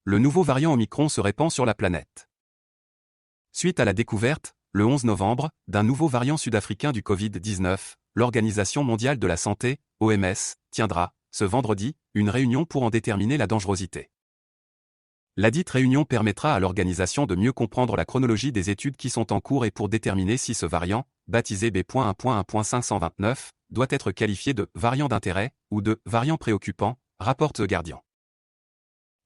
le nouveau variant Omicron se répand sur la planète. Suite à la découverte, le 11 novembre, d'un nouveau variant sud-africain du Covid-19, l'Organisation mondiale de la santé, OMS, tiendra, ce vendredi, une réunion pour en déterminer la dangerosité. Ladite réunion permettra à l'organisation de mieux comprendre la chronologie des études qui sont en cours et pour déterminer si ce variant, baptisé B.1.1.529, doit être qualifié de variant d'intérêt ou de variant préoccupant, rapporte The Guardian.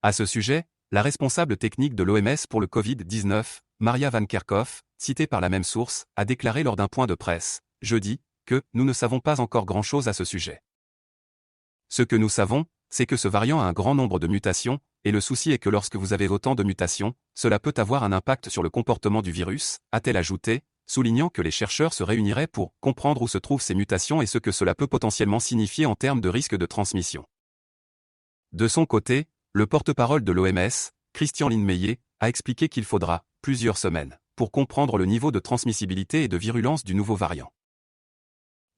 À ce sujet, la responsable technique de l'OMS pour le Covid-19, Maria Van Kerkhove, citée par la même source, a déclaré lors d'un point de presse, jeudi, que « nous ne savons pas encore grand-chose à ce sujet. Ce que nous savons, c'est que ce variant a un grand nombre de mutations, et le souci est que lorsque vous avez autant de mutations, cela peut avoir un impact sur le comportement du virus », a-t-elle ajouté, soulignant que les chercheurs se réuniraient pour comprendre où se trouvent ces mutations et ce que cela peut potentiellement signifier en termes de risque de transmission. De son côté, le porte-parole de l'OMS, Christian Lindmeier, a expliqué qu'il faudra plusieurs semaines pour comprendre le niveau de transmissibilité et de virulence du nouveau variant.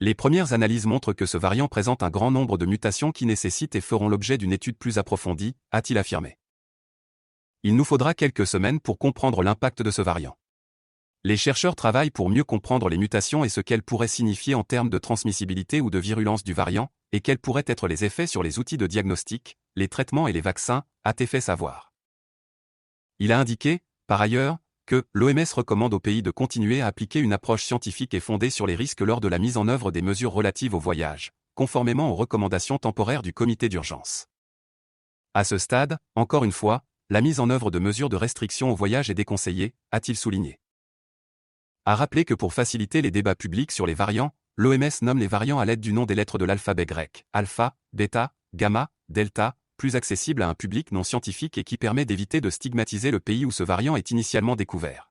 Les premières analyses montrent que ce variant présente un grand nombre de mutations qui nécessitent et feront l'objet d'une étude plus approfondie, a-t-il affirmé. Il nous faudra quelques semaines pour comprendre l'impact de ce variant. Les chercheurs travaillent pour mieux comprendre les mutations et ce qu'elles pourraient signifier en termes de transmissibilité ou de virulence du variant, et quels pourraient être les effets sur les outils de diagnostic, les traitements et les vaccins, a-t-il fait savoir. Il a indiqué, par ailleurs, que l'OMS recommande aux pays de continuer à appliquer une approche scientifique et fondée sur les risques lors de la mise en œuvre des mesures relatives au voyage, conformément aux recommandations temporaires du comité d'urgence. À ce stade, encore une fois, la mise en œuvre de mesures de restriction au voyage est déconseillée, a-t-il souligné. A rappelé que pour faciliter les débats publics sur les variants, l'OMS nomme les variants à l'aide du nom des lettres de l'alphabet grec, alpha, bêta, gamma, delta, plus accessible à un public non scientifique et qui permet d'éviter de stigmatiser le pays où ce variant est initialement découvert.